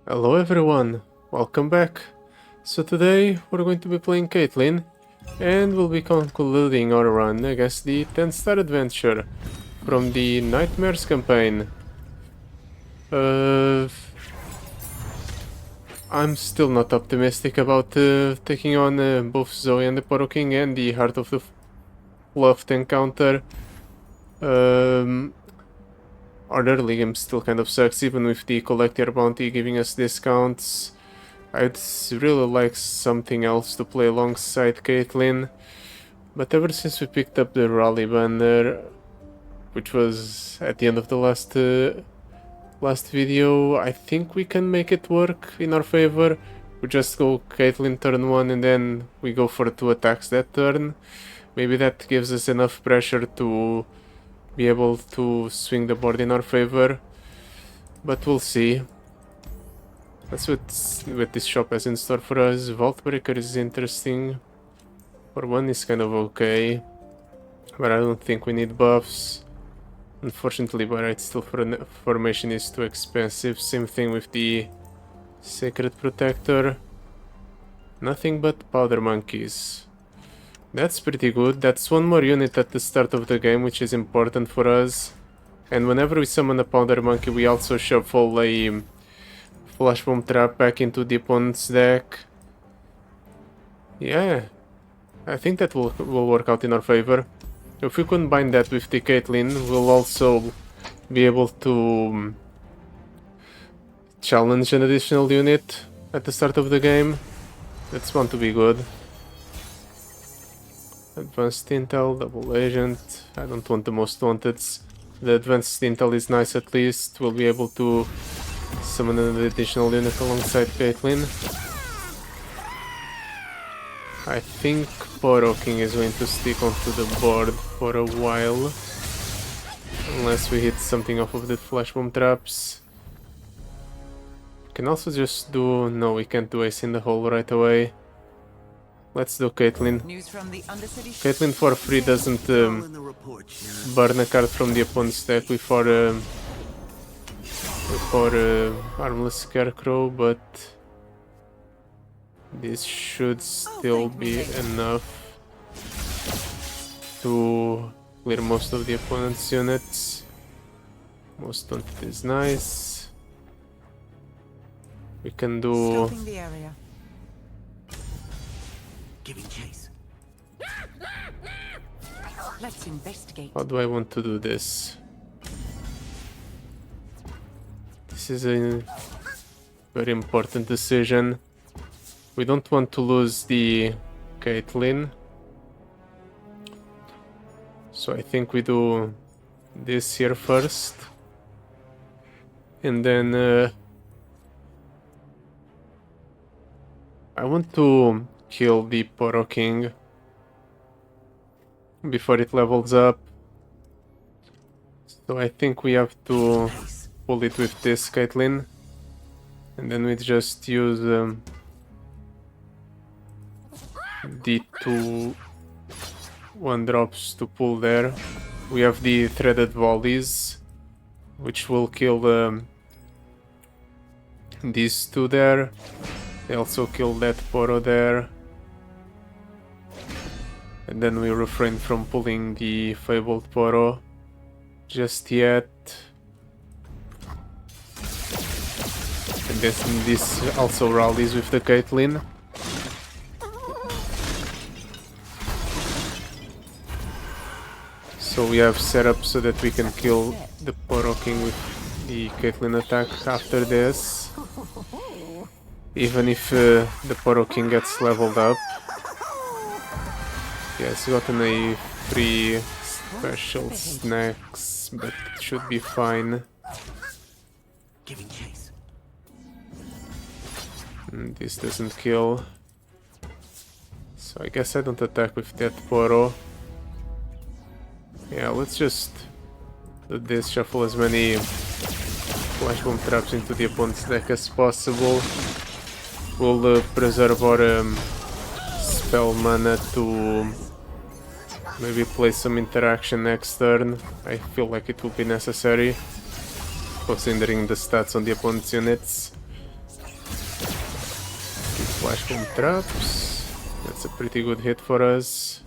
Hello everyone, welcome back. So today we're going to be playing Caitlyn and we'll be concluding our run against the 10-star adventure from the Nightmares campaign. I'm still not optimistic about taking on both Zoe and the Poro King and the Heart of the Fluffed encounter. Our early game still kind of sucks, even with the Collect Your Bounty giving us discounts. I'd really like something else to play alongside Caitlyn, but ever since we picked up the Rally banner, which was at the end of the last video, I think we can make it work in our favor. We just go Caitlyn turn 1 and then we go for 2 attacks that turn. Maybe that gives us enough pressure to be able to swing the board in our favor, but we'll see. That's what this shop has in store for us. Vault Breaker is interesting. For one, it's kind of okay, but I don't think we need buffs. Unfortunately, Barrite Steel formation is too expensive. Same thing with the Sacred Protector. Nothing but Powder Monkeys. That's pretty good. That's one more unit at the start of the game, which is important for us. And whenever we summon a Powder Monkey, we also shuffle a Flash Bomb Trap back into the opponent's deck. Yeah, I think that will work out in our favor. If we combine that with the Caitlyn, we'll also be able to challenge an additional unit at the start of the game. That's bound to be good. Advanced Intel, Double Agent. I don't want the most wanted. The Advanced Intel is nice at least. We'll be able to summon an additional unit alongside Caitlyn. I think Poro King is going to stick onto the board for a while. Unless we hit something off of the Flash Bomb Traps. We can also just do... No, we can't do Ace in the Hole right away. Let's do Caitlyn. Caitlyn for free doesn't burn a card from the opponent's deck before Armless Scarecrow, but this should still be enough to clear most of the opponent's units. Most wanted is nice. We can do... Giving chase. Let's investigate. How do I want to do this? This is a very important decision. We don't want to lose the Caitlyn. So I think we do this here first. And then I want to kill the Poro King before it levels up. So I think we have to pull it with this Caitlyn. And then we just use the 2 1-drops to pull there. We have the Threaded Volleys, which will kill these 2 there. They also kill that Poro there. And then we refrain from pulling the Fabled Poro just yet. And this also rallies with the Caitlyn. So we have set up so that we can kill the Poro King with the Caitlyn attack after this. Even if the Poro King gets leveled up. He has gotten a free special snacks, but it should be fine. Giving chase. This doesn't kill. So I guess I don't attack with that Poro. Yeah, let's just do this, shuffle as many Flash Bomb Traps into the opponent's deck as possible. We'll preserve our spell mana to maybe play some interaction next turn. I feel like it will be necessary, considering the stats on the opponent's units. Flash bomb traps. That's a pretty good hit for us.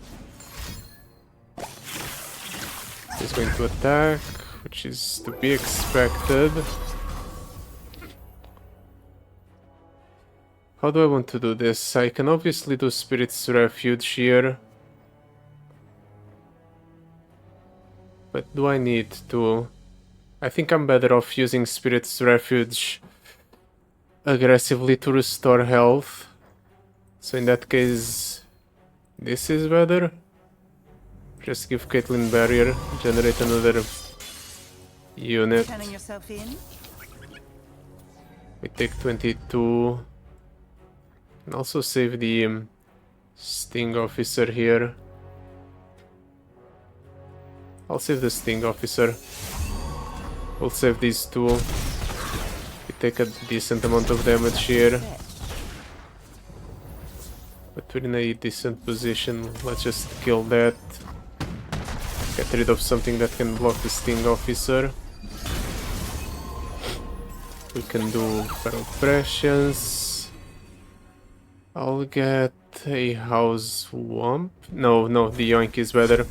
He's going to attack, which is to be expected. How do I want to do this? I can obviously do Spirit's Refuge here. But do I need to? I think I'm better off using Spirit's Refuge aggressively to restore health. So in that case, this is better. Just give Caitlyn barrier, generate another unit. Turning yourself in? We take 22. And also save the Sting Officer here. I'll save the Sting Officer. We'll save these two. We take a decent amount of damage here. But we're in a decent position. Let's just kill that. Get rid of something that can block the Sting Officer. We can do Feral Prescience. I'll get a House Womp. No, the Yoink is better.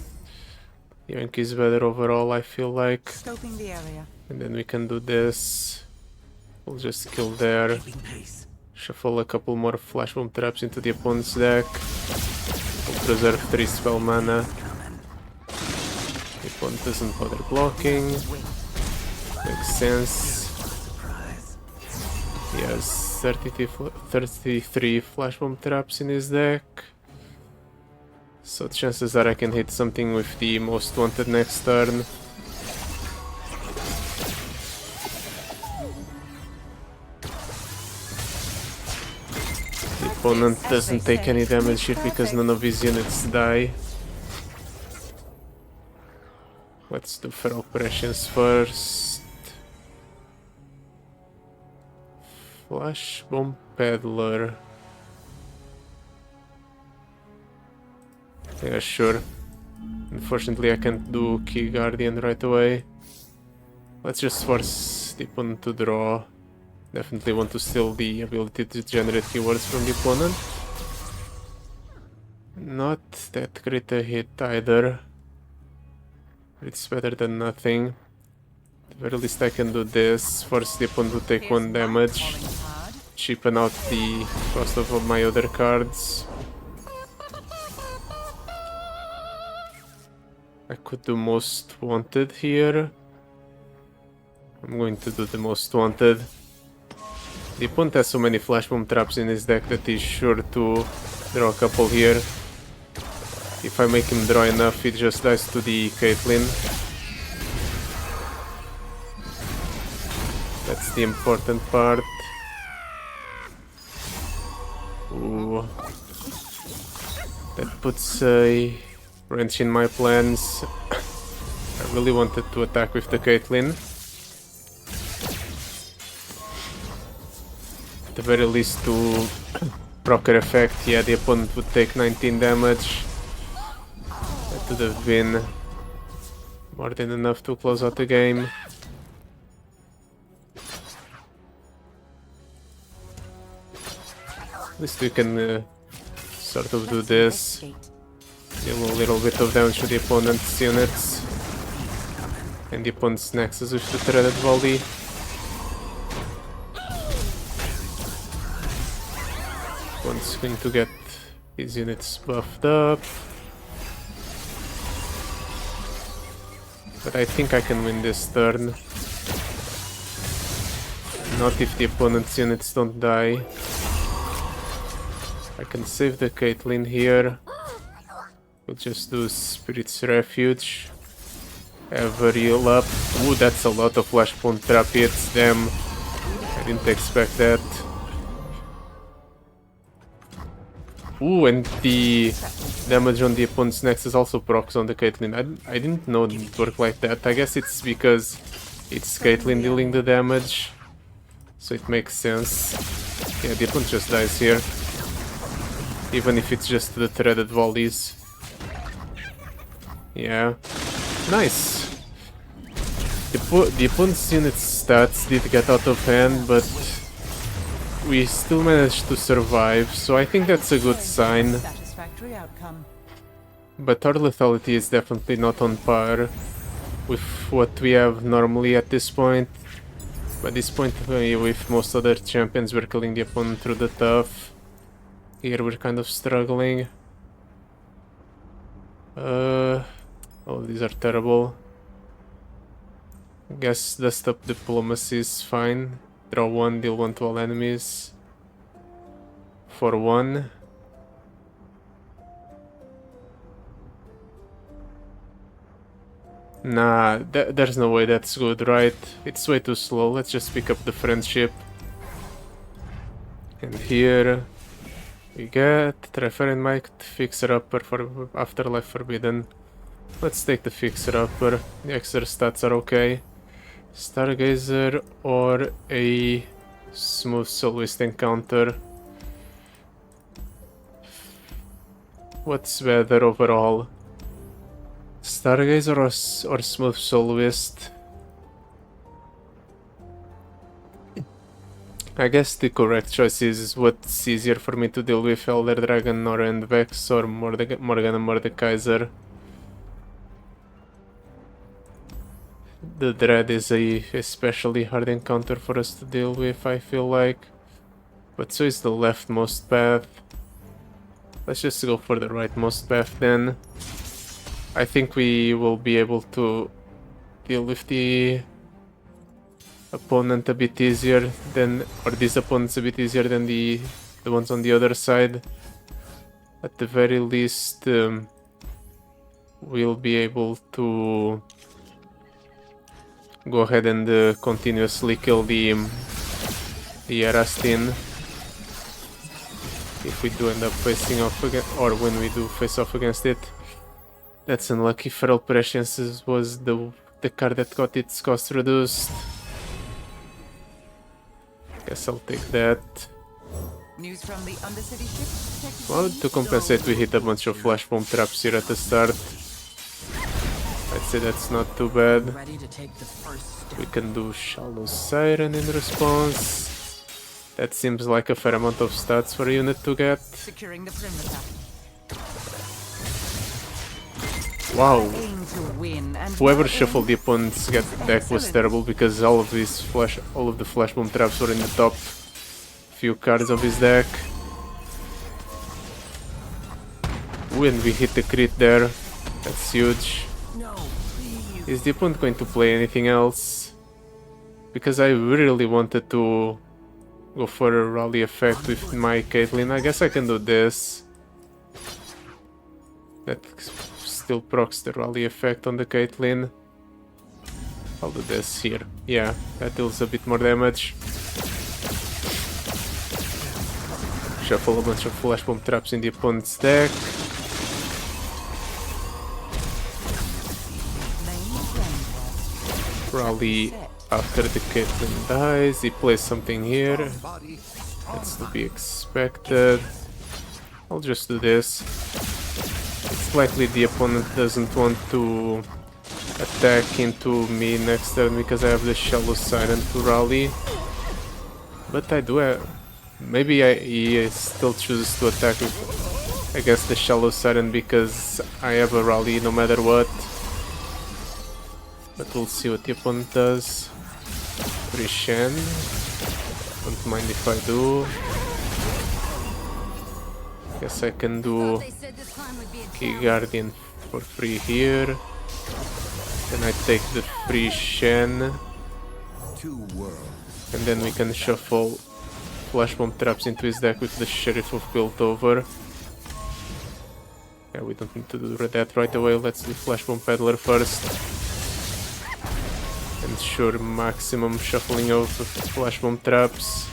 Yoink is better overall, I feel like. Scoping the area. And then we can do this. We'll just kill there. Keeping pace. Shuffle a couple more Flash Bomb Traps into the opponent's deck. We'll preserve 3 spell mana. The opponent doesn't bother blocking. Makes sense. He has 33 Flash Bomb Traps in his deck. So chances are I can hit something with the Most Wanted next turn. The opponent doesn't take any damage here because none of his units die. Let's do Feral Prescience first. Flash Bomb Peddler. Yeah, sure. Unfortunately, I can't do Key Guardian right away. Let's just force the opponent to draw. Definitely want to steal the ability to generate keywords from the opponent. Not that great a hit either. It's better than nothing. At the very least I can do this. Force the opponent to take 1 damage. Cheapen out the cost of my other cards. I could do Most Wanted here. I'm going to do the Most Wanted. The opponent has so many Flash Bomb Traps in his deck that he's sure to draw a couple here. If I make him draw enough, it just dies to the Caitlyn. That's the important part. Ooh. That puts a wrench in my plans. I really wanted to attack with the Caitlyn. At the very least to proc her effect, yeah, the opponent would take 19 damage. That would have been more than enough to close out the game. At least we can sort of do this. Deal a little bit of damage to the opponent's units. And the opponent's Nexus with the threaded volley. Opponent's going to get his units buffed up. But I think I can win this turn. Not if the opponent's units don't die. I can save the Caitlyn here. We'll just do Spirit's Refuge. Have a heal up. Ooh, that's a lot of Flash Bomb Trap hits. Damn. I didn't expect that. Ooh, and the damage on the opponent's Nexus also procs on the Caitlyn. I didn't know it would work like that. I guess it's because it's Caitlyn dealing the damage. So it makes sense. Yeah, the opponent just dies here. Even if it's just the threaded volleys. Yeah. Nice. The opponent's unit stats did get out of hand, but we still managed to survive, so I think that's a good sign. Satisfactory outcome. But our lethality is definitely not on par with what we have normally at this point. By this point, with most other champions, we're killing the opponent through the tough. Here we're kind of struggling. Oh, these are terrible. Guess desktop diplomacy is fine. Draw 1, deal 1 to all enemies. For 1. Nah, there's no way that's good, right? It's way too slow. Let's just pick up the friendship. And here we get Referent Might, Fixer Upper for Afterlife Forbidden. Let's take the Fixer Upper. The extra stats are okay. Stargazer or a Smooth Soloist Encounter. What's better overall? Stargazer or Smooth Soloist? I guess the correct choice is what's easier for me to deal with, Elder Dragon or Endvex or Morgana and Mordekaiser. The Dread is a especially hard encounter for us to deal with, I feel like. But so is the leftmost path. Let's just go for the rightmost path then. I think we will be able to deal with the opponent a bit easier than, or these opponents a bit easier than the ones on the other side. At the very least, we'll be able to go ahead and continuously kill the Erastin if we do end up facing off again, or when we do face off against it. That's unlucky. Feral Prescience was the card that got its cost reduced. Guess I'll take that. News from the Undercity ship. Well, to compensate, we hit a bunch of flash bomb traps here at the start. I'd say that's not too bad. Ready to take the first step. We can do Shallow Siren in response. That seems like a fair amount of stats for a unit to get. Securing the perimeter. Wow. Aim to win and Whoever well shuffled the aimed. opponent's deck was terrible because all of the flash bomb traps were in the top few cards of his deck. When we hit the crit there, that's huge. No, please. Is the opponent going to play anything else? Because I really wanted to go for a rally effect with my Caitlyn. I guess I can do this. That still procs the rally effect on the Caitlyn. I'll do this here. Yeah, that deals a bit more damage. Shuffle a bunch of flash bomb traps in the opponent's deck. Rally after the Caitlyn dies. He plays something here. That's to be expected. I'll just do this. It's likely the opponent doesn't want to attack into me next turn because I have the Shallow Siren to rally. But I do have... Maybe he still chooses to attack with, I guess, the Shallow Siren because I have a rally no matter what. But we'll see what the opponent does. Free Shen. Don't mind if I do. Guess I can do Key Guardian for free here. Then I take the free Shen. And then we can shuffle Flash Bomb traps into his deck with the Sheriff of Piltover. Yeah, we don't need to do that right away. Let's do Flash Bomb Peddler first. Ensure maximum shuffling of Flash Bomb traps.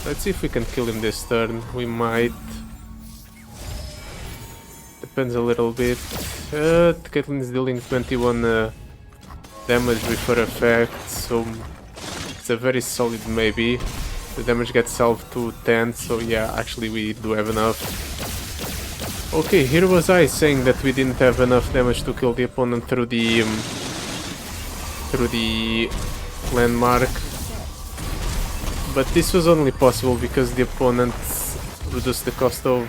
Let's see if we can kill him this turn. We might. Depends a little bit. Caitlyn is dealing 21 damage with her effect, so it's a very solid maybe. The damage gets salved to 10, so yeah, actually we do have enough. Okay, here was I saying that we didn't have enough damage to kill the opponent through the landmark. But this was only possible because the opponent reduced the cost of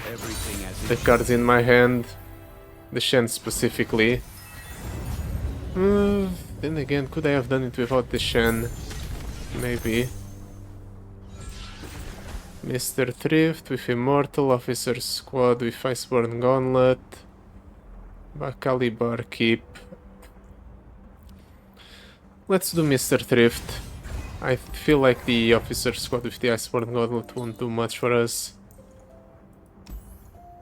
the cards in my hand, the Shen specifically. Then again, could I have done it without the Shen? Maybe. Mr. Thrift with Immortal, Officer Squad with Iceborne Gauntlet, Bakali Barkeep. Let's do Mr. Thrift. I feel like the Officer Squad with the Iceborne Gauntlet won't do much for us.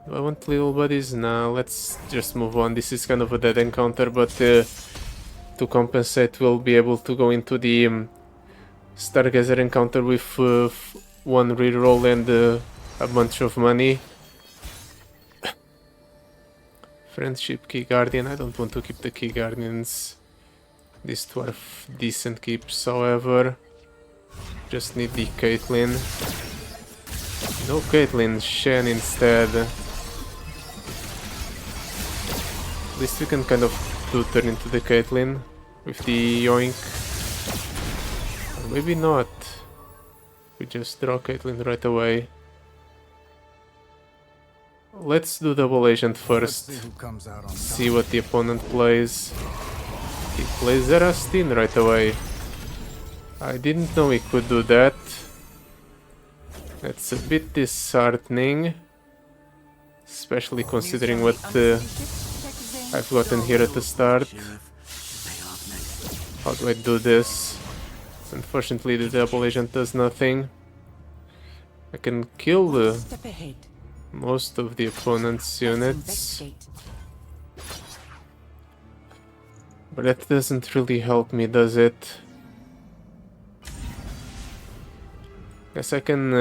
Do I want little buddies? Nah, let's just move on. This is kind of a dead encounter, but to compensate, we'll be able to go into the Stargazer encounter with one reroll and a bunch of money. Friendship, Key Guardian. I don't want to keep the Key Guardians. These two are decent keeps, however. Just need the Caitlyn. No Caitlyn, Shen instead. At least we can kind of turn into the Caitlyn with the Yoink. Or maybe not. We just draw Caitlyn right away. Let's do double agent first. See what the opponent plays. He plays Zerastin right away. I didn't know he could do that. That's a bit disheartening. Especially considering what I've gotten here at the start. How do I do this? Unfortunately, the double agent does nothing. I can kill most of the opponent's units. But that doesn't really help me, does it? Guess I can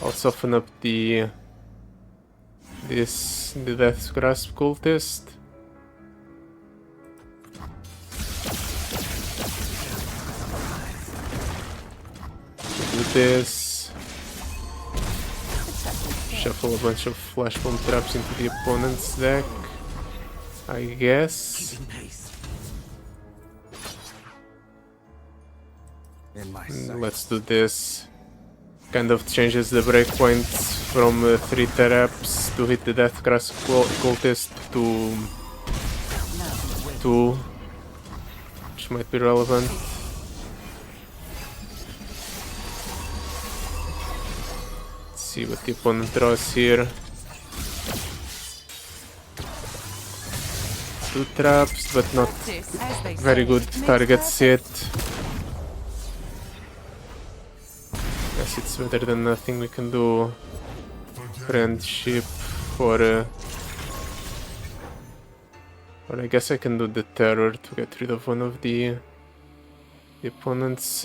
I'll soften up the Death's Grasp cultist. Do this. Shuffle a bunch of Flash Bomb traps into the opponent's deck, I guess. Let's do this. Kind of changes the breakpoints from 3 traps to hit the Death Grasp cultist to 2, which might be relevant. Let's see what the opponent draws here. 2 traps, but not very good targets yet. Guess it's better than nothing. We can do friendship or I guess I can do the terror to get rid of one of the opponent's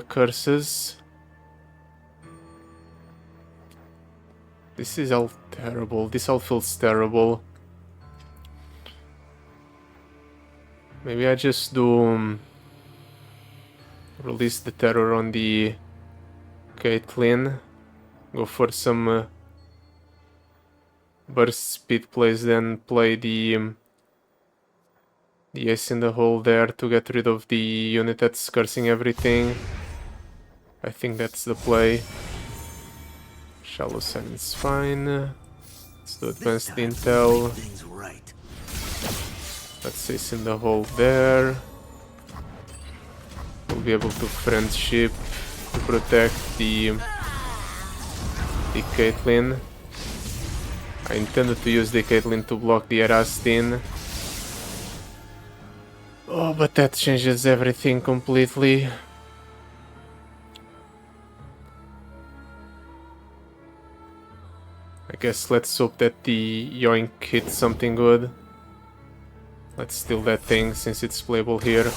curses. This is all terrible. This all feels terrible. Maybe I just do release the terror on the Caitlyn. Go for some burst speed plays, then play the ace in the hole there to get rid of the unit that's cursing everything. I think that's the play. Shallow Silence fine. Let's do advanced intel. Let's ace in the hole there. We'll be able to friendship to protect the Caitlyn. I intended to use the Caitlyn to block the Erastin. Oh, but that changes everything completely. I guess let's hope that the Yoink hits something good. Let's steal that thing since it's playable here.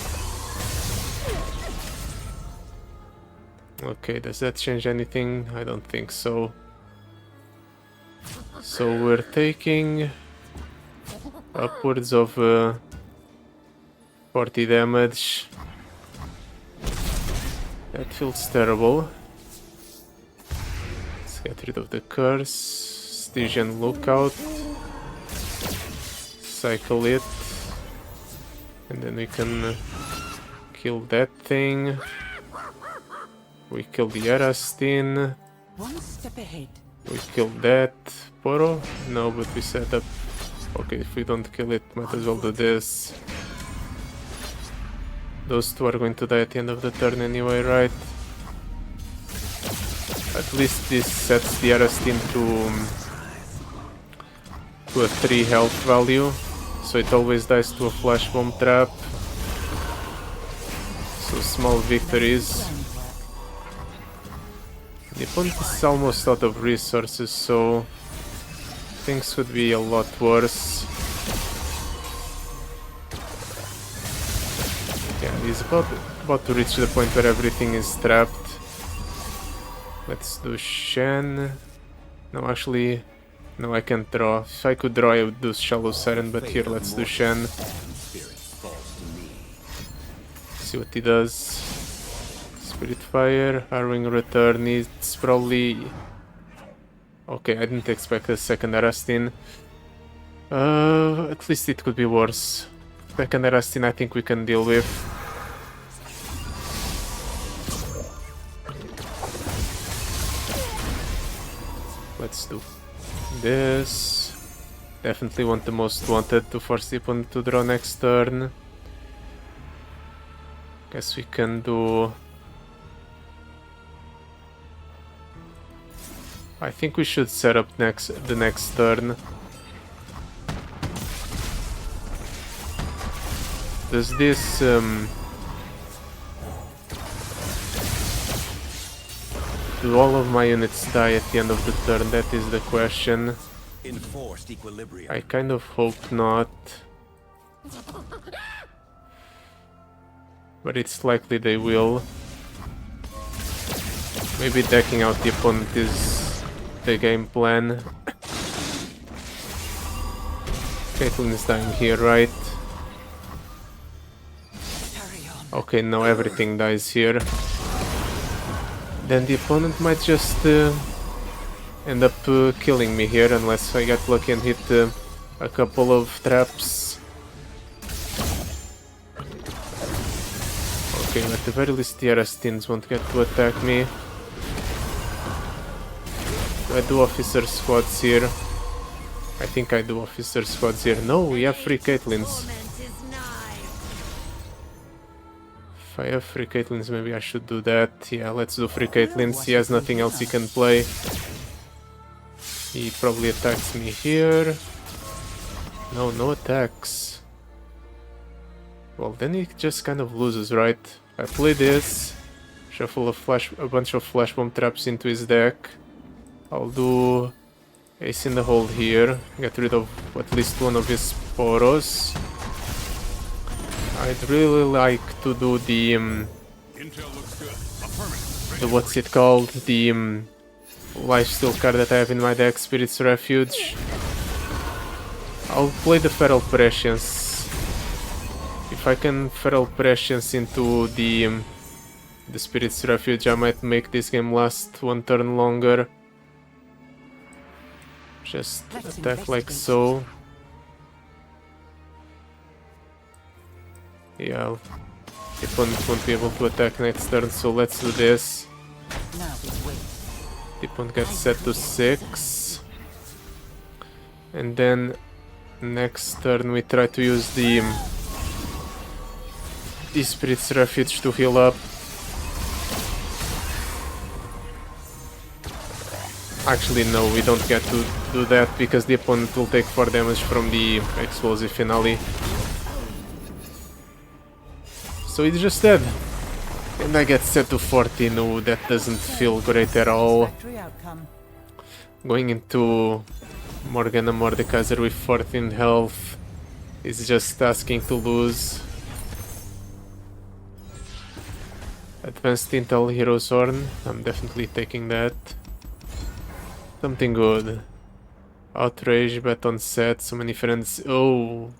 Okay, does that change anything? I don't think so. So we're taking upwards of 40 damage. That feels terrible. Let's get rid of the curse. Stygian Lookout. Cycle it. And then we can kill that thing. We kill the Erastin. One step ahead. We kill that. Poro? No, but we set up... Okay, if we don't kill it, might as well do this. Those two are going to die at the end of the turn anyway, right? At least this sets the Erastin to a 3 health value. So it always dies to a flash bomb trap. So small victories. The opponent is almost out of resources, so things could be a lot worse. Yeah, he's about to reach the point where everything is trapped. Let's do Shen. No, actually, no, I can't draw. If I could draw, I would do Shallow Siren, but here, let's do Shen. See what he does. Spirit Fire, Harrowing Return, it's probably... Okay, I didn't expect a second Erastin. At least it could be worse. Second Erastin I think we can deal with. Let's do this. Definitely want the most wanted to force the opponent to draw next turn. Guess we can do... I think we should set up the next turn. Does this do all of my units die at the end of the turn? That is the question. Enforced equilibrium. I kind of hope not. But it's likely they will. Maybe decking out the opponent is the game plan. Caitlyn is dying here, right? Okay, now everything dies here. Then the opponent might just end up killing me here, unless I get lucky and hit a couple of traps. Okay, at the very least the Erastins won't get to attack me. I do officer squads here. I think I do officer squads here. No, we have 3 Caitlyns. If I have 3 Caitlyns, maybe I should do that. Yeah, let's do 3 Caitlyns. He has nothing else he can play. He probably attacks me here. No, no attacks. Well, then he just kind of loses, right? I play this. Shuffle a bunch of flash bomb traps into his deck. I'll do Ace in the Hole here, get rid of at least one of his Poros. I'd really like to do the what's it called, the lifesteal card that I have in my deck, Spirit's Refuge. I'll play the Feral Prescience. If I can Feral Prescience into the Spirit's Refuge, I might make this game last one turn longer. Just attack like so. Yeah, the opponent won't be able to attack next turn, so let's do this. The opponent gets set to 6. And then next turn we try to use the Spirit's Refuge to heal up. Actually, no, we don't get to do that because the opponent will take 4 damage from the explosive finale. So it's just dead. And I get set to 14. No, that doesn't feel great at all. Going into Morgana and Mordekaiser with 14 health is just asking to lose. Advanced Intel Hero's Horn. I'm definitely taking that. Something good. Outrage, bet on set, so many friends. Oh.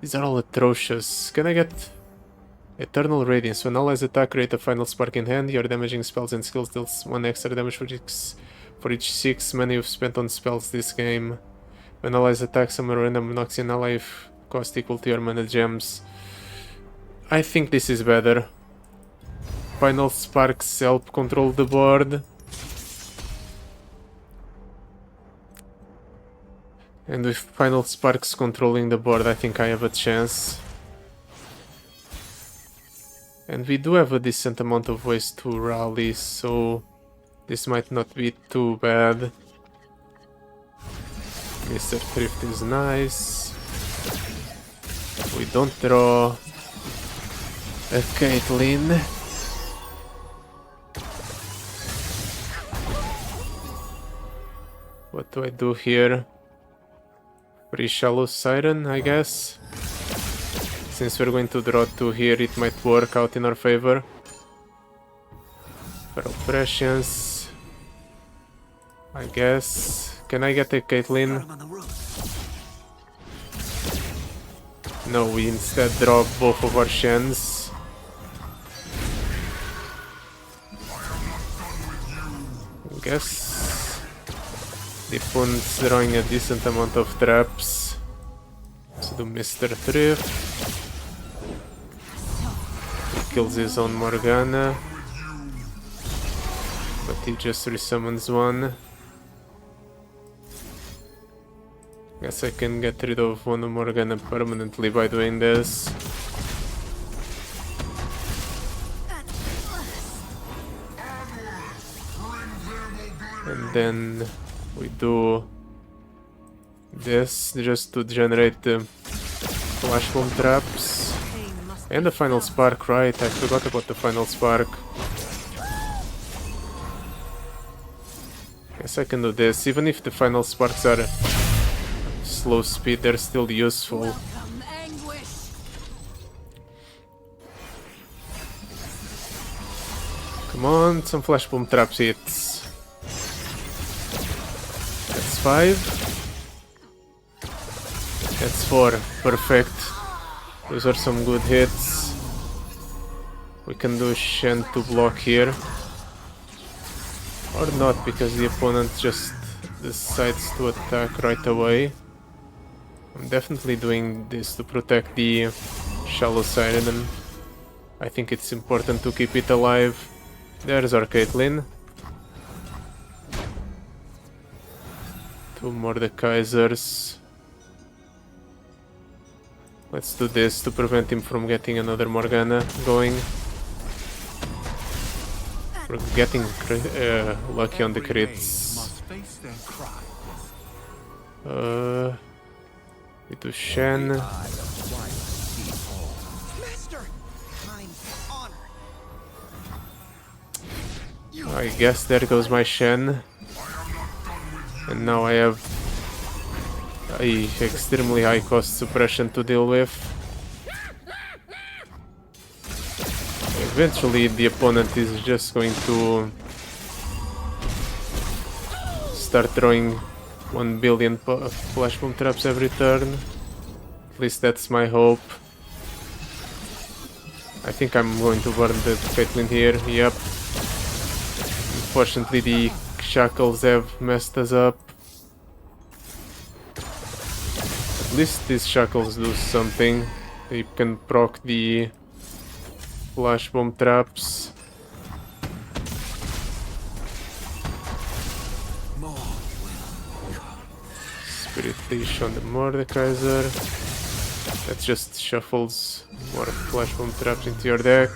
These are all atrocious. Can I get Eternal Radiance? When allies attack, create a final spark in hand. Your damaging spells and skills deals 1 extra damage for each 6 mana you've spent on spells this game. When allies attack, summon a random Noxian ally. If cost equal to your mana gems. I think this is better. Final sparks help control the board. And with final sparks controlling the board, I think I have a chance. And we do have a decent amount of ways to rally, so this might not be too bad. Mr. Thrift is nice. We don't draw a Caitlyn. What do I do here? Pretty shallow Siren, I guess. Since we're going to draw 2 here, it might work out in our favor. Feral Prescience, I guess. Can I get a Caitlyn? No, we instead draw both of our Shens. I guess the opponent's drawing a decent amount of traps. Let's do Mr. Thrift. He kills his own Morgana, but he just resummons one. Guess I can get rid of one Morgana permanently by doing this. And then we do this just to generate the flash bomb traps. And the final spark, right? I forgot about the final spark. Guess I can do this. Even if the final sparks are slow speed, they're still useful. Come on, some flash bomb traps hits. That's 5. That's 4. Perfect. Those are some good hits. We can do Shen to block here. Or not, because the opponent just decides to attack right away. I'm definitely doing this to protect the shallow Siren, and I think it's important to keep it alive. There's our Caitlyn. 2 Mordekaisers. Let's do this to prevent him from getting another Morgana going. We're getting lucky on the crits. We do Shen. I guess there goes my Shen. And now I have a extremely high cost suppression to deal with. Eventually the opponent is just going to start throwing 1 billion flash bomb traps every turn. At least that's my hope. I think I'm going to burn the Caitlyn here, yep. Unfortunately the shackles have messed us up. At least these shackles do something. They can proc the flash bomb traps. Spirit Leash on the Mordekaiser. That just shuffles more flash bomb traps into your deck.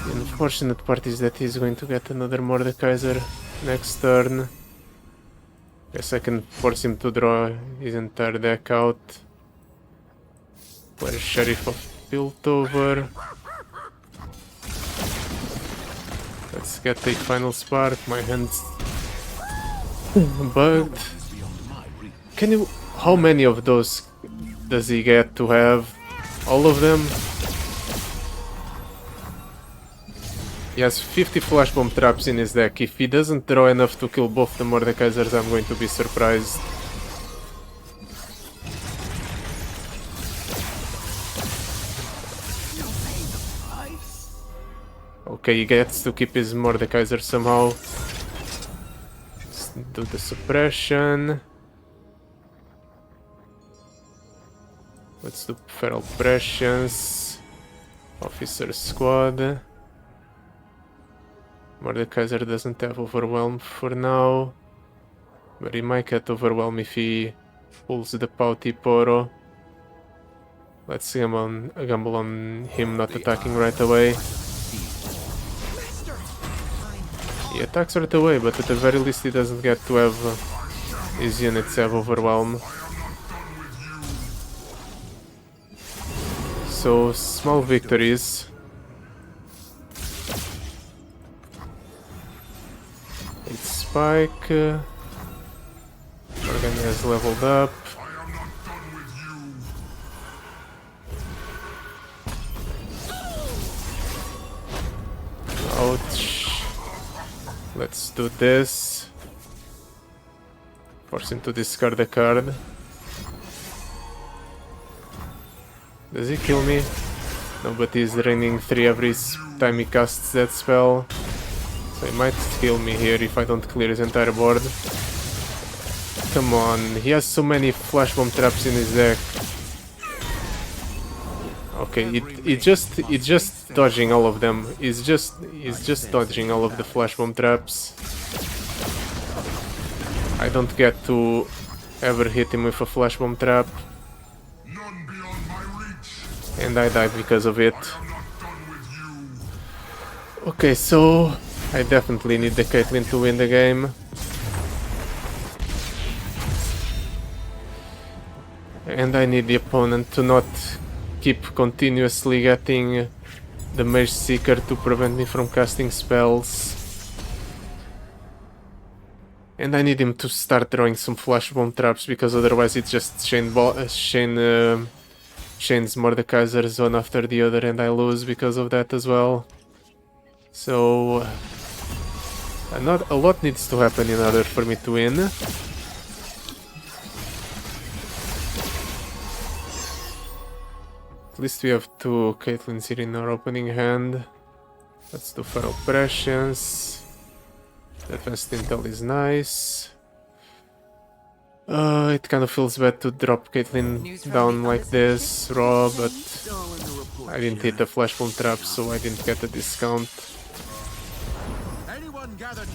The unfortunate part is that he's going to get another Mordekaiser next turn. Guess I can force him to draw his entire deck out. Play Sheriff of Piltover. Let's get a final spark. My hand's bugged. Can you... How many of those does he get to have? All of them? He has 50 flash bomb traps in his deck. If he doesn't draw enough to kill both the Mordekaisers, I'm going to be surprised. Okay, he gets to keep his Mordekaiser somehow. Let's do the suppression. Let's do Feral Prescience. Officer Squad. Mordekaiser doesn't have Overwhelm for now. But he might get Overwhelm if he pulls the p.3. Let's gamble on him not attacking right away. He attacks right away, but at the very least he doesn't get to have his units have Overwhelm. So, small victories. It's Spike. Morgana has leveled up. Ouch. Let's do this. Force him to discard a card. Does he kill me? No, but he's draining 3 every time he casts that spell. So he might kill me here if I don't clear his entire board. Come on, he has so many flash bomb traps in his deck. Okay, it's just dodging all of them. He's just dodging all of the flash bomb traps. I don't get to ever hit him with a flash bomb trap. And I died because of it. Okay, so I definitely need the Caitlyn to win the game. And I need the opponent to not keep continuously getting the Mage Seeker to prevent me from casting spells. And I need him to start throwing some flash bomb traps, because otherwise it just chains Mordekaiser's one after the other, and I lose because of that as well. So not a lot needs to happen in order for me to win. At least we have 2 Caitlyns here in our opening hand. Let's do Feral Prescience. Advanced Intel is nice. It kind of feels bad to drop Caitlyn down like this, raw, but I didn't hit the flash bomb trap, so I didn't get a discount.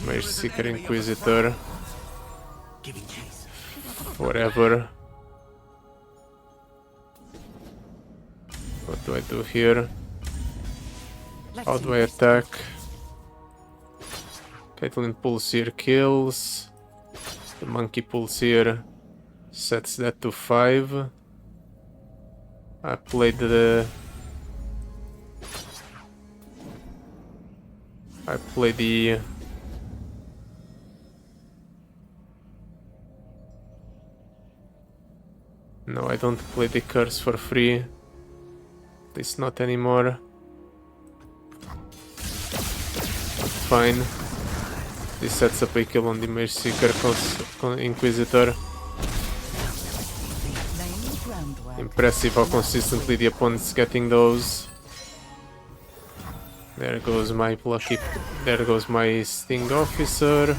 Mage Seeker Inquisitor. Forever. What do I do here? How do I attack? Caitlyn pulls here, kills. The monkey pulls here, sets that to 5. I play the... No, I don't play the curse for free. At least not anymore. But fine. This sets up a kill on the Mage Seeker Inquisitor. Impressive how consistently the opponent's getting those. There goes my there goes my Sting Officer.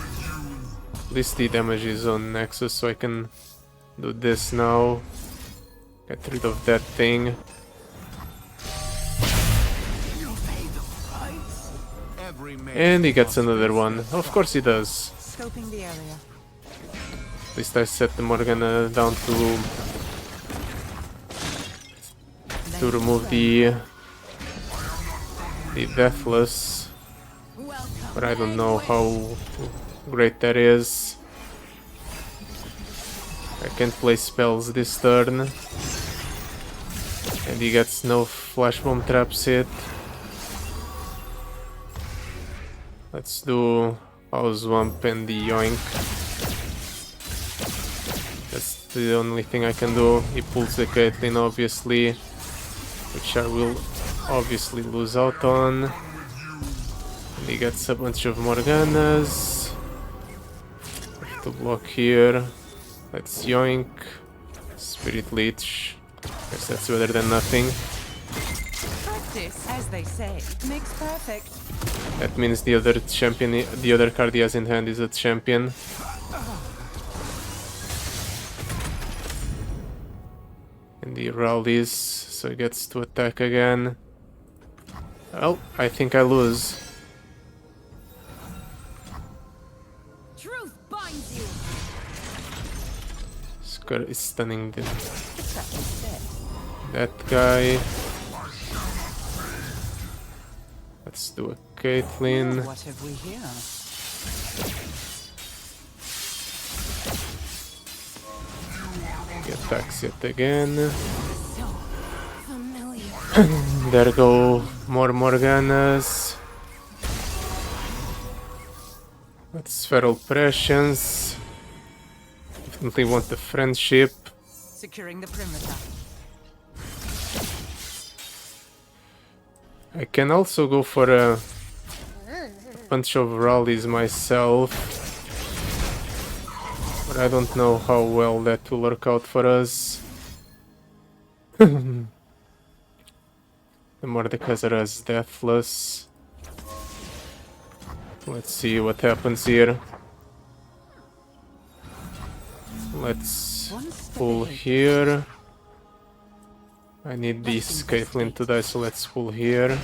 At least the damage is on Nasus, so I can do this now. Get rid of that thing. And he gets another one. Of course he does. Scoping the area. At least I set the Morgana down to remove the Deathless. But I don't know how great that is. I can't play spells this turn. And he gets no flash bomb traps hit. Let's do House Swamp and the Yoink. That's the only thing I can do. He pulls the Caitlyn, obviously, which I will obviously lose out on. And he gets a bunch of Morganas. Have to block here. Let's Yoink. Spirit Leech. Guess that's better than nothing. Practice, as they say, makes perfect. That means the other champion, the other card he has in hand is a champion. And And he rallies, so he gets to attack again. Well, I think I lose. Truth binds you. Scar is stunning The trap is set. that guy. Let's do a Caitlyn. What have we here? He attacks yet again. So familiar. There go more Morganas. Let's feral pressions. Definitely want the friendship. Securing the perimeter. I can also go for a bunch of rallies myself, but I don't know how well that will work out for us. The Mordekaiser is deathless. Let's see what happens here. Let's pull here. I need this Caitlyn to die, so let's pull here.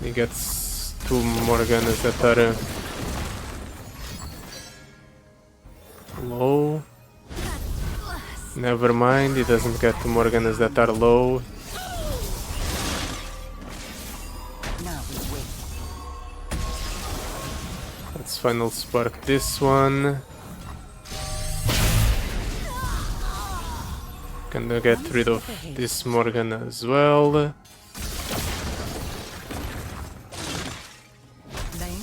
He gets 2 Morganas that are low. Never mind, he doesn't get 2 Morganas that are low. Now we wait. Let's final spark this one. Gonna get rid of this Morgana as well. Laying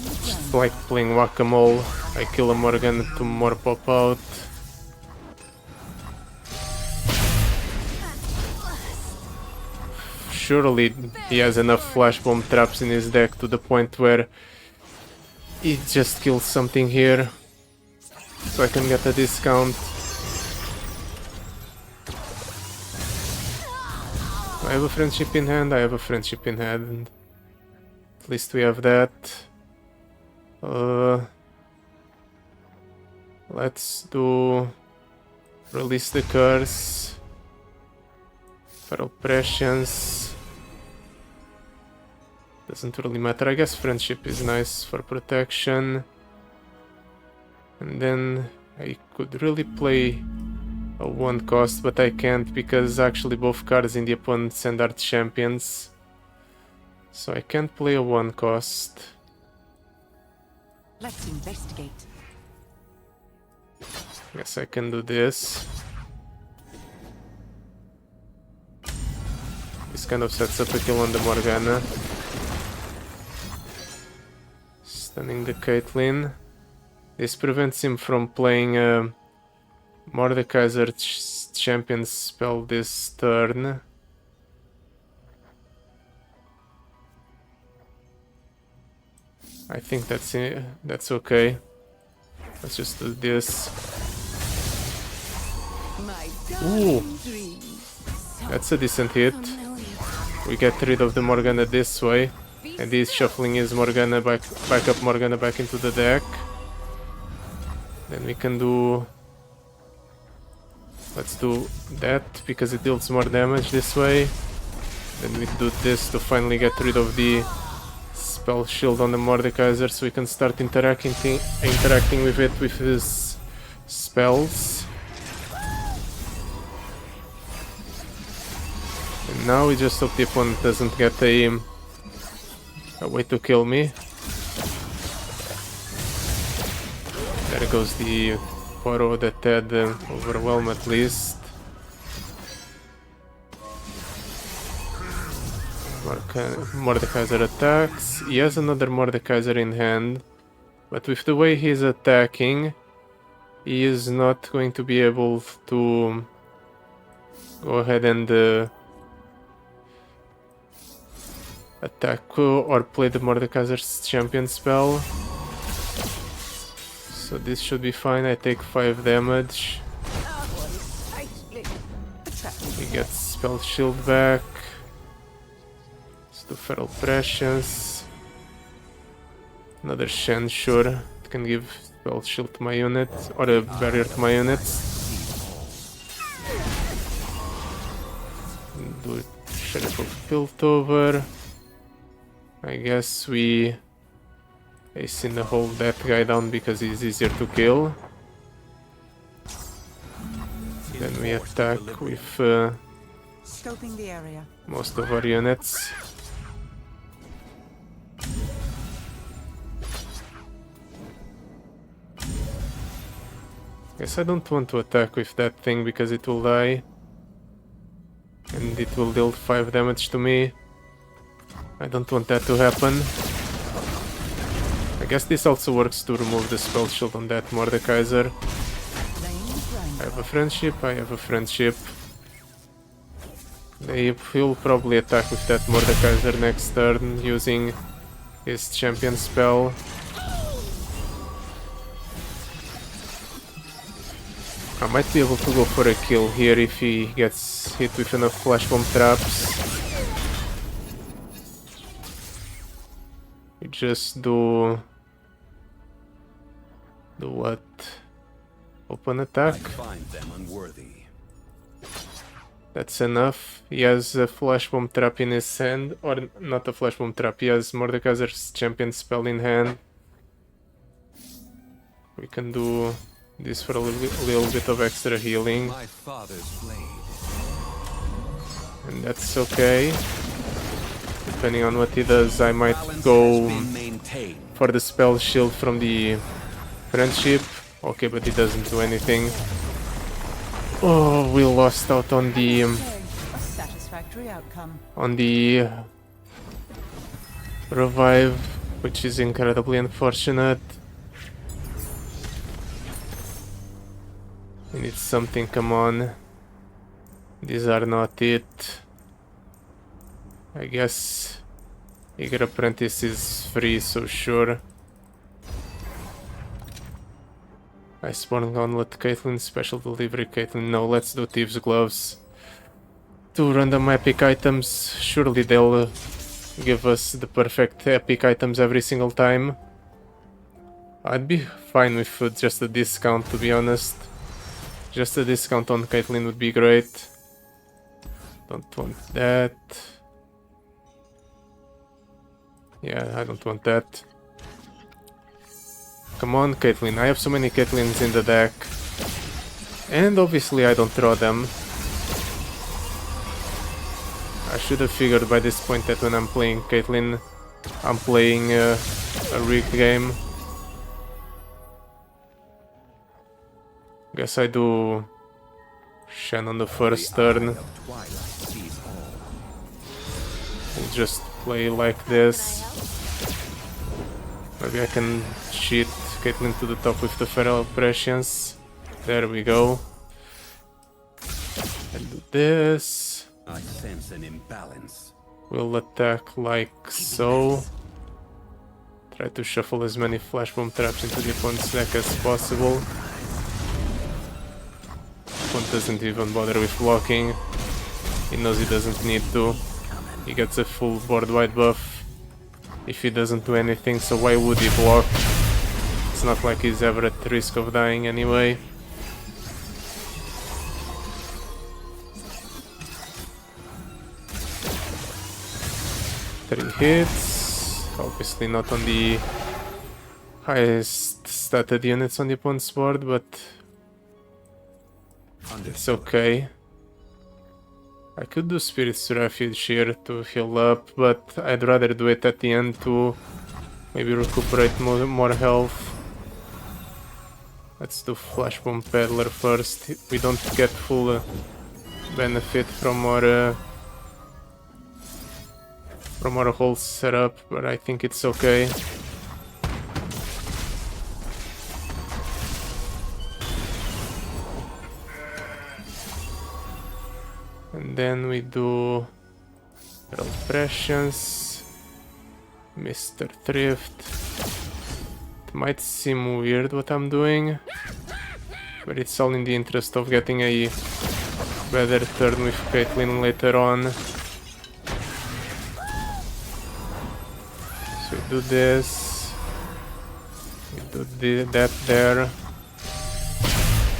the It's ground. like playing whack-a-mole. I kill a Morgana, 2 more pop out. Surely he has enough flash bomb traps in his deck to the point where he just kills something here, so I can get a discount. I have a friendship in hand, I have a friendship in hand. At least we have that. Let's do release the curse. Feral pressions. Doesn't really matter. I guess friendship is nice for protection. And then I could really play a 1 cost, but I can't because actually both cards in the opponent's hand are champions. So I can't play a 1 cost. Let's investigate. Guess I can do this. This kind of sets up a kill on the Morgana. Stunning the Caitlyn. This prevents him from playing a Mordekaiser champion spell this turn. I think that's okay. Let's just do this. My Ooh, darling dreams. that's a decent hit. We get rid of the Morgana this way, and he's shuffling his Morgana back up Morgana back into the deck. Then we can do. Let's do that because it deals more damage this way. Then we do this to finally get rid of the spell shield on the Mordekaiser, so we can start interacting with it with his spells. And now we just hope the opponent doesn't get a way to kill me. There goes the Poro that had overwhelm at least. Mordekaiser attacks. He has another Mordekaiser in hand, but with the way he's attacking, he is not going to be able to go ahead and attack or play the Mordekaiser's champion spell. So this should be fine. I take 5 damage. He gets spell shield back. Let's do feral pressions. Another Shen, sure. It can give spell shield to my unit or a barrier to my units. Do Sheriff of Piltover. I guess we hasten to hold that guy down because he's easier to kill. Then we attack with Scoping the area. most of our units. Guess I don't want to attack with that thing because it will die. And it will deal 5 damage to me. I don't want that to happen. I guess this also works to remove the spell shield on that Mordekaiser. I have a friendship, I have a friendship. He'll probably attack with that Mordekaiser next turn using his champion spell. I might be able to go for a kill here if he gets hit with enough flash bomb traps. We just do what? Open attack. I find them unworthy. That's enough. He has a flash bomb trap in his hand, or not a flash bomb trap. He has Mordekaiser's champion spell in hand. We can do this for a little bit of extra healing, My father's blade. and that's okay. Depending on what he does, I might go for the spell shield from the friendship. Okay, but he doesn't do anything. Oh, we lost out on the A satisfactory outcome. revive, which is incredibly unfortunate. We need something, come on. These are not it. I guess Eager Apprentice is free, so sure. Iceborne Gauntlet Caitlyn, Special Delivery Caitlyn. No, let's do Thieves' Gloves. 2 random epic items. Surely they'll give us the perfect epic items every single time. I'd be fine with just a discount, to be honest. Just a discount on Caitlyn would be great. Don't want that. Yeah, I don't want that. Come on, Caitlyn. I have so many Caitlyns in the deck. And obviously I don't draw them. I should have figured by this point that when I'm playing Caitlyn, I'm playing a rigged game. Guess I do Shen on the first turn. We'll just play like this. Maybe I can cheat Caitlyn to the top with the Feral Prescience. There we go. And do this. I sense an imbalance. We'll attack like so. Try to shuffle as many flash bomb traps into the opponent's deck as possible. Opponent doesn't even bother with blocking. He knows he doesn't need to. He gets a full board wide buff if he doesn't do anything, so why would he block? It's not like he's ever at risk of dying anyway. Three hits, obviously not on the highest stated units on the opponent's board, but it's okay. I could do Spirit's Refuge here to heal up, but I'd rather do it at the end to maybe recuperate more health. Let's do Flash Bomb Peddler first. We don't get full benefit from our whole setup, but I think it's okay. And then we do Feral Prescience, Mr. Thrift. It might seem weird what I'm doing, but it's all in the interest of getting a better turn with Caitlyn later on. So we do this, we do that there.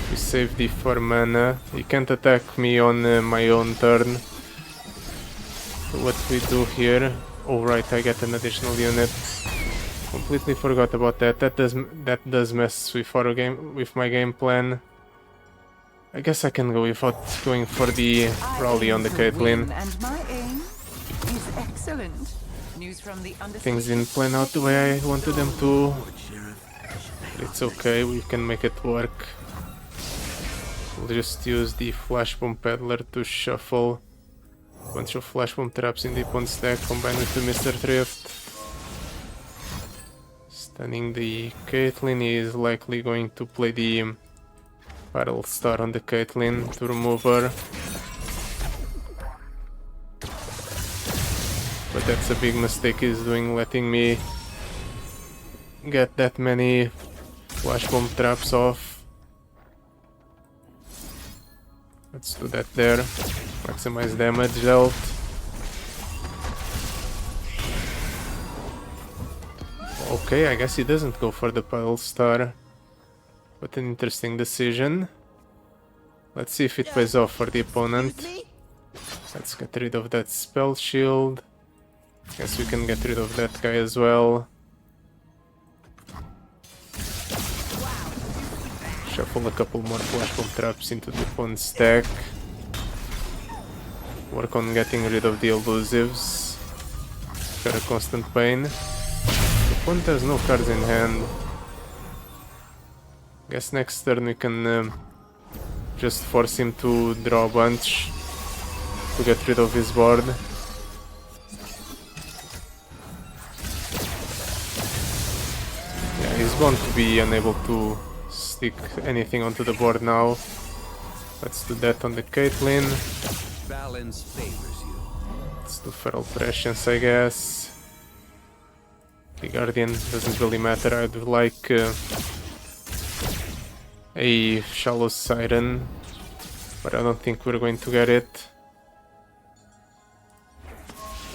We save the 4 mana. He can't attack me on my own turn, So what we do here... Oh right, I get an additional unit. Completely forgot about that. That does mess with my game plan. I guess I can go without going for the rally on the Caitlyn. And my aim is excellent. News from the Things didn't plan out the way I wanted them to. But it's okay, we can make it work. We'll just use the Flash Bomb Peddler to shuffle a bunch of Flash Bomb traps in the opponent stack combined with the Mr. Thrift. Stunning the Caitlyn, he is likely going to play the Battle Star on the Caitlyn to remove her. But that's a big mistake he's doing, letting me get that many Flash Bomb traps off. Let's do that there. Maximize damage dealt. Okay, I guess he doesn't go for the Battle Star. What an interesting decision. Let's see if it pays off for the opponent. Let's get rid of that spell shield. Guess we can get rid of that guy as well. Shuffle a couple more Flash Bomb traps into the opponent's stack. Work on getting rid of the elusives. Got a constant pain. The opponent has no cards in hand. Guess next turn we can just force him to draw a bunch to get rid of his board. Yeah, he's going to be unable to stick anything onto the board now. Let's do that on the Caitlyn. Balance favors you. Let's do Feral Prescience, I guess. The Guardian doesn't really matter. I'd like a Shallow Siren, but I don't think we're going to get it.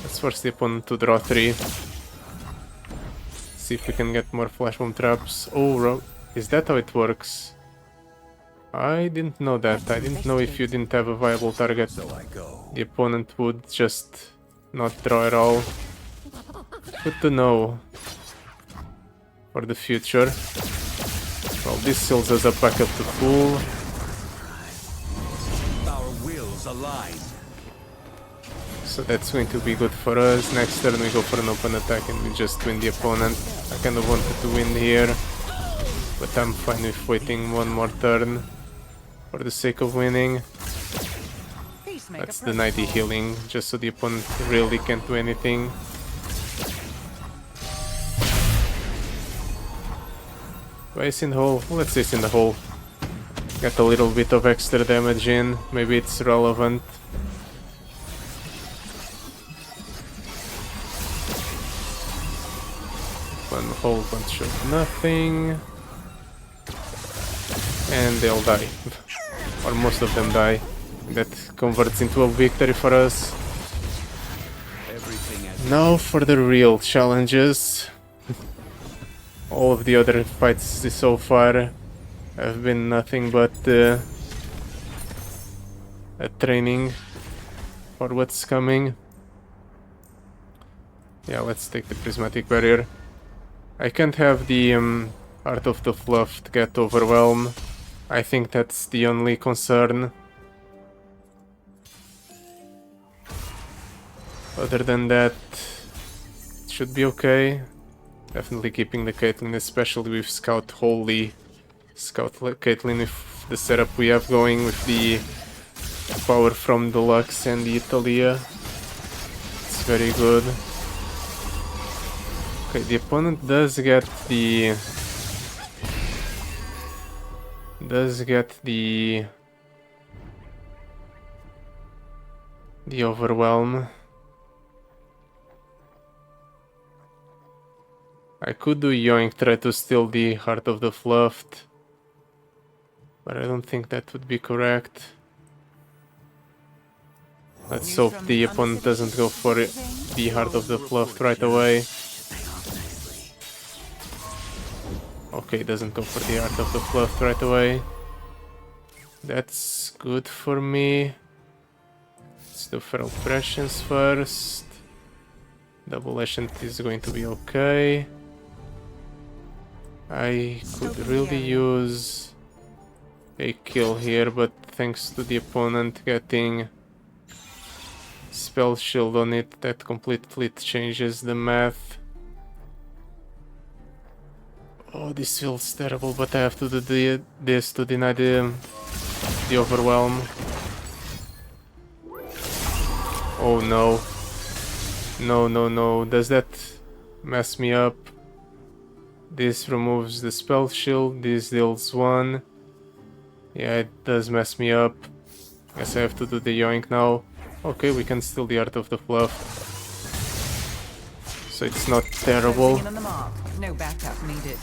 Let's force the opponent to draw 3. See if we can get more Flash Bomb traps. Oh, is that how it works? I didn't know that. I didn't know if you didn't have a viable target, the opponent would just not draw at all. Good to know for the future. Well, this seals us up back up to full. Our wills align. So that's going to be good for us. Next turn we go for an open attack and we just win the opponent. I kind of wanted to win here, but I'm fine with waiting one more turn for the sake of winning. Let's deny the healing, just so the opponent really can't do anything. Do I ace in the hole? Let's ace in the hole. Get a little bit of extra damage in, maybe it's relevant. One whole bunch of nothing. And they'll die. Or most of them die. That converts into a victory for us. Now for the real challenges. All of the other fights so far have been nothing but a training for what's coming. Yeah, let's take the Prismatic Barrier. I can't have the Art of the Fluff to get overwhelmed. I think that's the only concern. Other than that, it should be okay. Definitely keeping the Caitlyn, especially with Scout Holy. Scout Caitlyn with the setup we have going with the power from Deluxe and the Italia. It's very good. Okay, the opponent does get the overwhelm. I could do Yoink, try to steal the Heart of the Fluffed, but I don't think that would be correct. Let's hope the opponent doesn't go for the Heart of the Fluffed right away. Okay, doesn't go for the Heart of the Fluffed right away. That's good for me. Let's Let's do feral prescience first. Double Ascent is going to be okay. I could really use a kill here, but thanks to the opponent getting spell shield on it, that completely changes the math. Oh, this feels terrible, but I have to do this to deny the overwhelm. Oh no. No, no, no. Does that mess me up? This removes the spell shield, this deals 1. Yeah, it does mess me up. Guess I have to do the yoink now. Okay, we can steal the Art of the Fluff. So it's not terrible. No backup needed.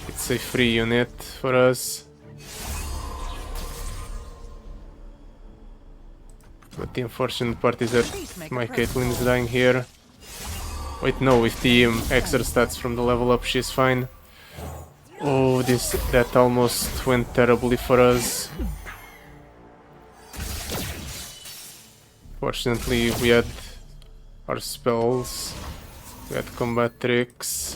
It's a free unit for us. But the unfortunate part is that my Caitlyn is dying here. Wait, no, with the extra stats from the level up, she's fine. Oh, that almost went terribly for us. Fortunately, we had our spells. We had combat tricks.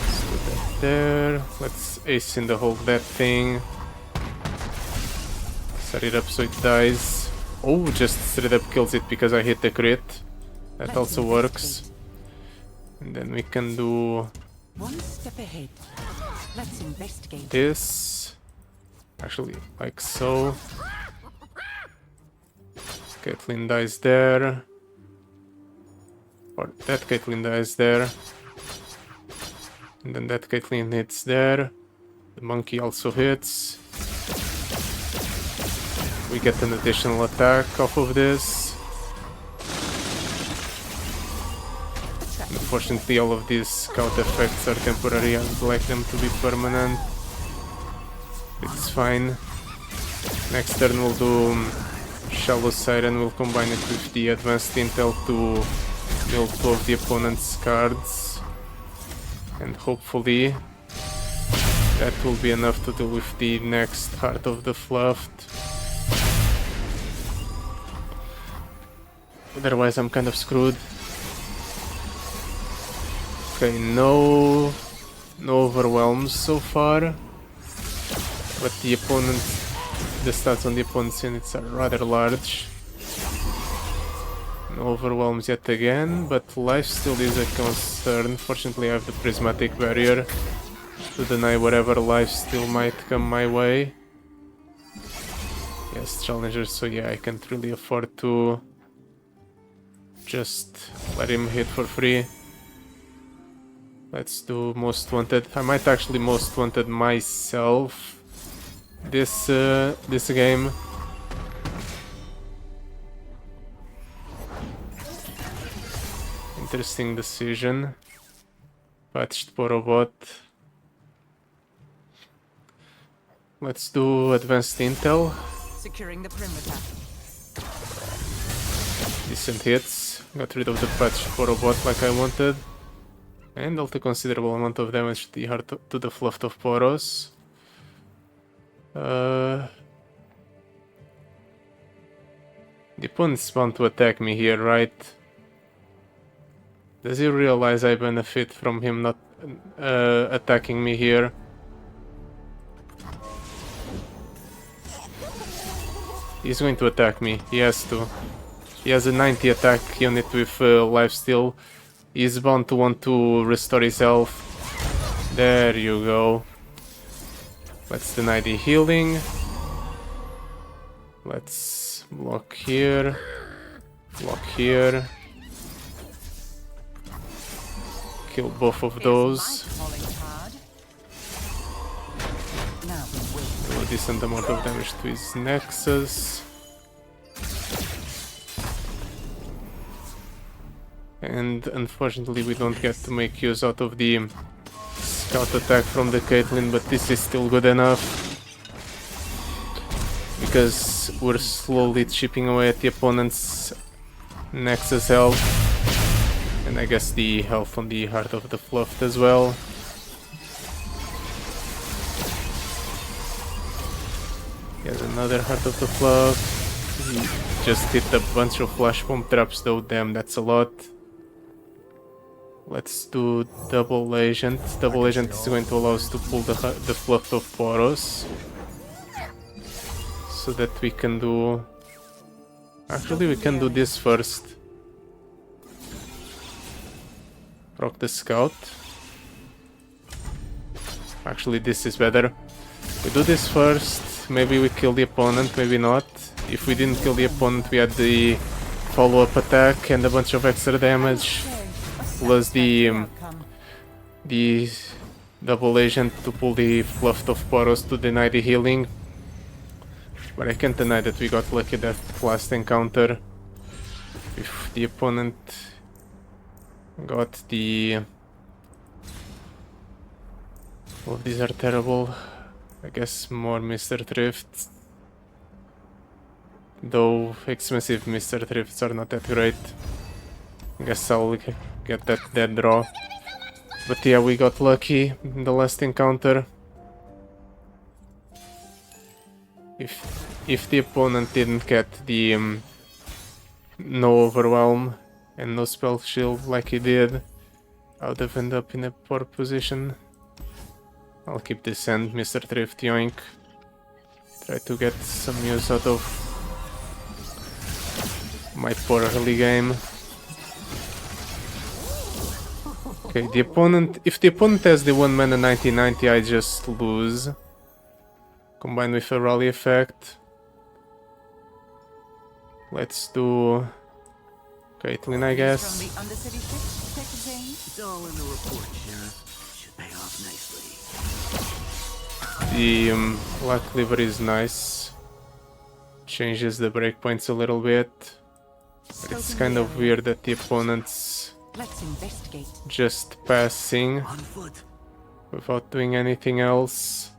Let's do that there. Let's ace in the hold that thing. Set it up so it dies. Oh, just straight up kills it because I hit the crit. That also works. And then we can do one step ahead. Let's investigate. This. Actually, like so. Caitlyn dies there. Or that Caitlyn dies there. And then that Caitlyn hits there. The monkey also hits. We get an additional attack off of this. Unfortunately, all of these scout effects are temporary. I'd like them to be permanent. It's fine. Next turn we'll do Shallow Siren. We'll combine it with the Advanced Intel to build 2 of the opponent's cards. And hopefully that will be enough to deal with the next Heart of the Fluff. Otherwise I'm kind of screwed. Okay, no overwhelms so far. But the stats on the opponent's units are rather large. No overwhelms yet again, but lifesteal is a concern. Fortunately I have the prismatic barrier to deny whatever lifesteal might come my way. Yes, challenger, so yeah, I can't really afford to just let him hit for free. Let's do Most Wanted. I might actually Most Wanted myself this game. Interesting decision. Patched Porobot. Let's do Advanced Intel. Securing the perimeter. Decent hits. Got rid of the patched Porobot like I wanted. And dealt a considerable amount of damage to the heart to the Fluff of Poros. The opponent's bound to attack me here, right? Does he realize I benefit from him not attacking me here? He's going to attack me. He has to. He has a 90 attack unit with lifesteal. He's bound to want to restore his health. There you go. Let's deny the healing. Let's block here. Block here. Kill both of those. Do a decent amount of damage to his Nexus. And unfortunately we don't get to make use out of the scout attack from the Caitlyn, but this is still good enough. Because we're slowly chipping away at the opponent's Nexus health. And I guess the health on the Heart of the Fluff as well. He has another Heart of the Fluff. He just hit a bunch of Flash Bomb traps though, damn, that's a lot. Let's do Double Agent. Double Agent is going to allow us to pull the Fluff of Poros. So that we can do... Actually, we can do this first. Rock the Scout. Actually, this is better. We do this first. Maybe we kill the opponent, maybe not. If we didn't kill the opponent, we had the follow-up attack and a bunch of extra damage. Plus the double agent to pull the Fluff of Poros to deny the healing. But I can't deny that we got lucky that last encounter. If the opponent got the... All of these are terrible. I guess more Mr. Thrift. Though expensive Mr. Thrifts are not that great. I guess I'll get that dead draw. But yeah, we got lucky in the last encounter. If the opponent didn't get the no overwhelm and no spell shield like he did, I would have ended up in a poor position. I'll keep this end, Mr. Thrift, yoink. Try to get some use out of my poor early game. Okay, the opponent... If the opponent has the 1 mana 90/90, I just lose. Combined with a rally effect. Let's do... Caitlyn, I guess. From the Undercity ship, Detective Zane. It's all in the report, Sheriff. Should pay off nicely. The Black Liver is nice. Changes the breakpoints a little bit. But it's kind of weird that the opponent's Let's investigate. just passing On foot. without doing anything else.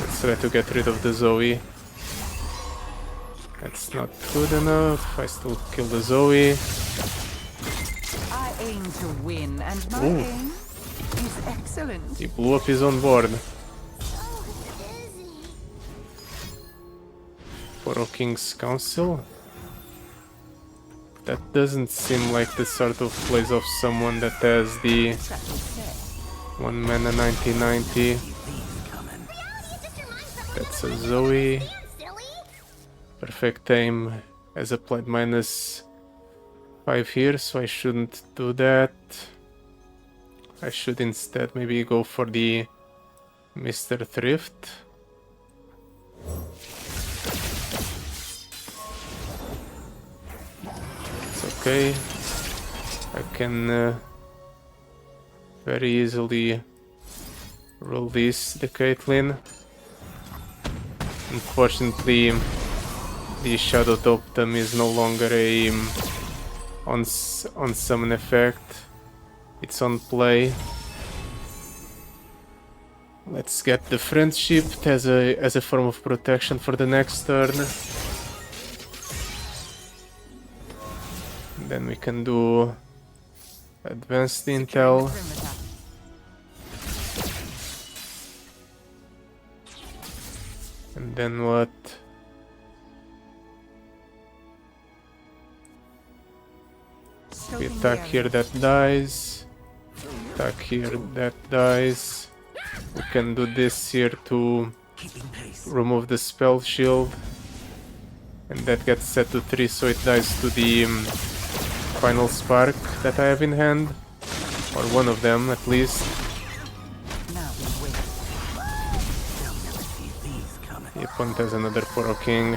Let's try to get rid of the Zoe. That's not good enough. I still kill the Zoe. I aim to win, and my Ooh. aim is excellent. He blew up his own board. Poro King's Council? That doesn't seem like the sort of place of someone that has the 1 mana 90/90. That's a Zoe. Perfect aim has applied -5 here, so I shouldn't do that. I should instead maybe go for the Mr. Thrift. It's okay. I can very easily release the Caitlyn. Unfortunately, the Shadow Totem is no longer a on summon effect. It's on play. Let's get the friendship as a form of protection for the next turn. Then we can do advanced intel. And then what? We attack here, that dies. Attack here, that dies. We can do this here to remove the spell shield. And that gets set to 3, so it dies to the final spark that I have in hand. Or one of them, at least. Now we wait. The opponent has another Poro King.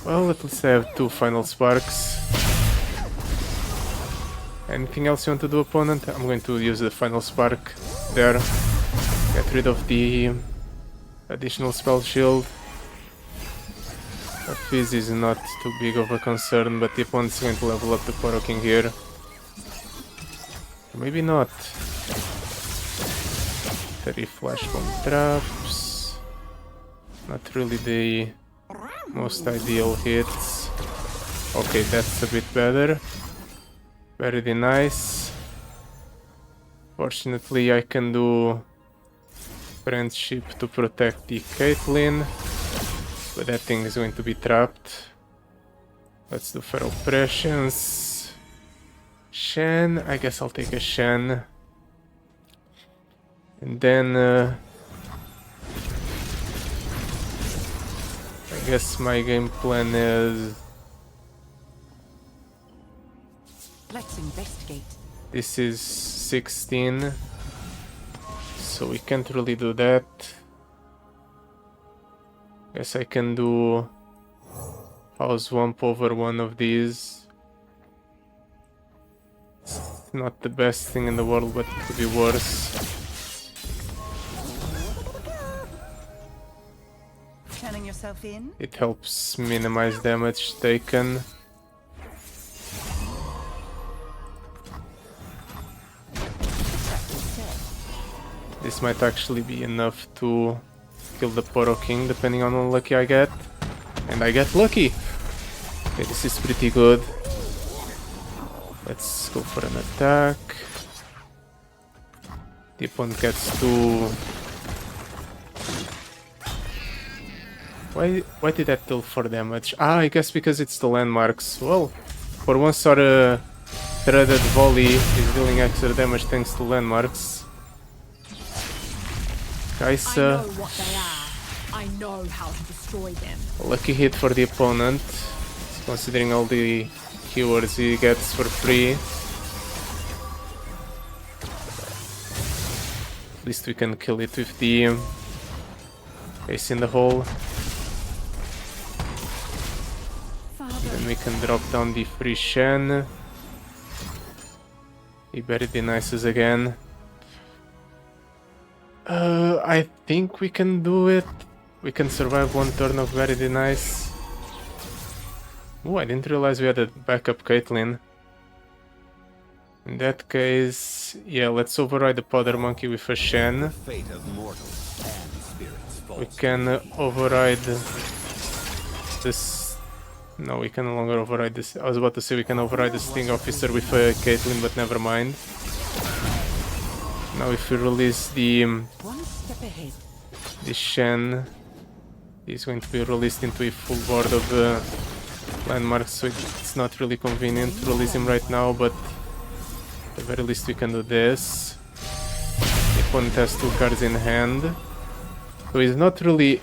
Well, at least I have 2 final sparks. Anything else you want to do, opponent? I'm going to use the final spark there. Get rid of the additional spell shield. A Fizz is not too big of a concern, but the opponent is going to level up the Poro King here. Maybe not. 3 Flash Bomb traps. Not really the most ideal hits. Okay, that's a bit better. Very nice. Fortunately, I can do friendship to protect the Caitlyn, but that thing is going to be trapped. Let's do Feral Prescience. Shen, I guess I'll take a Shen. And then I guess my game plan is Let's investigate. this is 16, so we can't really do that. Guess I can do house swamp over one of these. It's not the best thing in the world, but it could be worse. Turning yourself in. It helps minimize damage taken. This might actually be enough to kill the Poro King, depending on how lucky I get. And I get lucky! Okay, this is pretty good. Let's go for an attack. The opponent gets to... Why did that deal 4 damage? Ah, I guess because it's the landmarks. Well, for once our threaded volley is dealing extra damage thanks to landmarks. Guys, I know what they are. I know how to destroy them. lucky hit for the opponent, considering all the keywords he gets for free. At least we can kill it with the ace in the hole. Then we can drop down the free Shen. He buried the Nasus again. I think we can do it. We can survive one turn of very nice. Oh, I didn't realize we had a backup Caitlyn. In that case, yeah, let's override the powder monkey with a Shen. Fate of mortals and spirits We falls. can override this. No, we can no longer override this. I was about to say we can override the Sting Officer with a Caitlyn, but never mind. Now if we release the One step ahead. Shen, he's going to be released into a full board of landmarks, so it's not really convenient to release him right now, but at the very least we can do this. The opponent has 2 cards in hand, so he's not really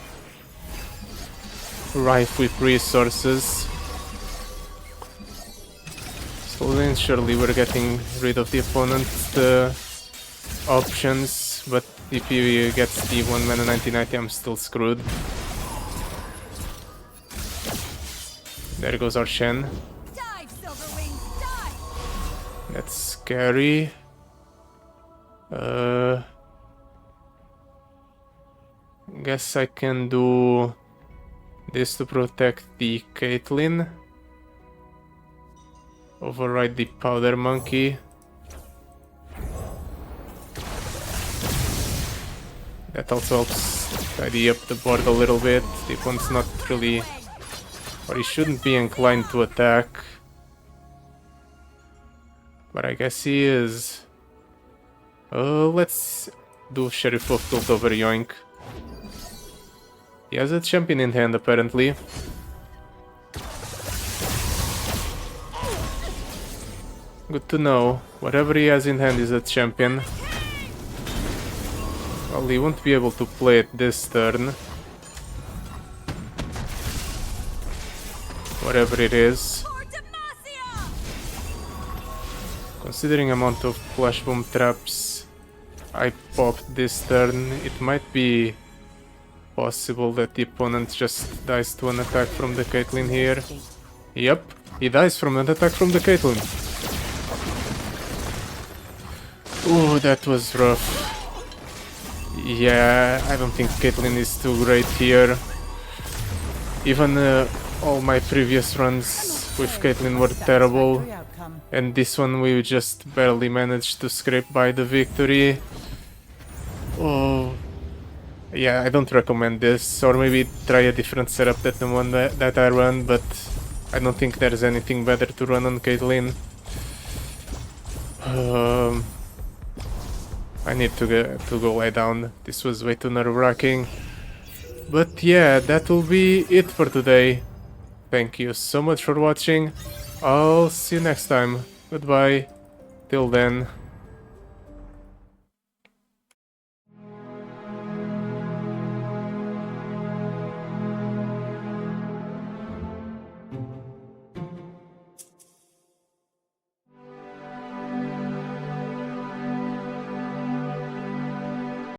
rife with resources. Slowly and surely we're getting rid of the opponent's options, but if he gets the 1 mana 1990, I'm still screwed. There goes our Shen. Dive, Silverwings, dive! That's scary. Guess I can do this to protect the Caitlyn. Override the powder monkey. That also helps tidy up the board a little bit. The opponent's not really, or he shouldn't be inclined to attack. But I guess he is. Let's do Sheriff of Guild over Yoink. He has a champion in hand apparently. Good to know. Whatever he has in hand is a champion. Well, he won't be able to play it this turn. Whatever it is. Considering amount of flash bomb traps I popped this turn, it might be possible that the opponent just dies to an attack from the Caitlyn here. Yep, he dies from an attack from the Caitlyn. Ooh, that was rough. Yeah, I don't think Caitlyn is too great here. Even all my previous runs with Caitlyn were terrible. And this one we just barely managed to scrape by the victory. Oh, yeah, I don't recommend this. Or maybe try a different setup than the one that I run, but I don't think there's anything better to run on Caitlyn. I need to go lie down. This was way too nerve-wracking. But yeah, that will be it for today. Thank you so much for watching. I'll see you next time. Goodbye. Till then.